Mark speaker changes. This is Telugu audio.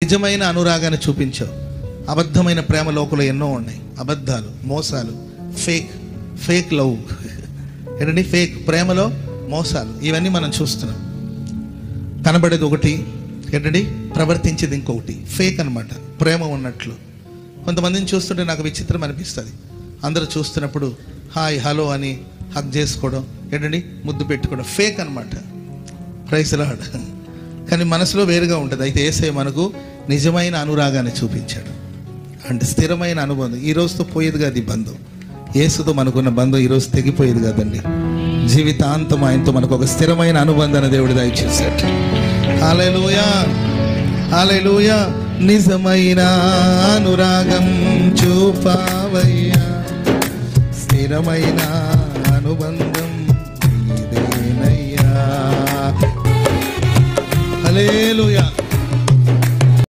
Speaker 1: నిజమైన అనురాగాన్ని చూపించావు. అబద్ధమైన ప్రేమ లోకంలో ఎన్నో ఉన్నాయి. అబద్ధాలు, మోసాలు, ఫేక్ లవ్ ఏంటండి, ఫేక్ ప్రేమలో మోసాలు, ఇవన్నీ మనం చూస్తున్నాం. కనబడేది ఒకటి ఏంటండి, ప్రవర్తించేది ఇంకొకటి. ఫేక్ అనమాట, ప్రేమ ఉన్నట్లు. కొంతమందిని చూస్తుంటే నాకు విచిత్రం అనిపిస్తుంది. అందరూ చూస్తున్నప్పుడు హాయ్ హలో అని హగ్ చేసుకోవడం, ఏంటండి ముద్దు పెట్టుకోవడం, ఫేక్ అనమాట. Praise lord. కానీ మనసులో వేరుగా ఉంటుంది. అయితే యేసయ్య మనకు నిజమైన అనురాగాన్ని చూపించాడు. అంటే స్థిరమైన అనుబంధం. ఈ రోజుతో పోయేది కాదు ఈ బంధం. యేసుతో మనకున్న బంధం ఈరోజు తెగిపోయేది కాదండి. జీవితాంతం ఆయనతో మనకు ఒక స్థిరమైన అనుబంధాన్ని దేవుడు దయచేశాడు. హల్లెలూయా, హల్లెలూయా. నిజమైన అనురాగం చూపావయ్యా, స్థిరమైన అనుబంధం ఇదేనయ్యా. హల్లెలూయా.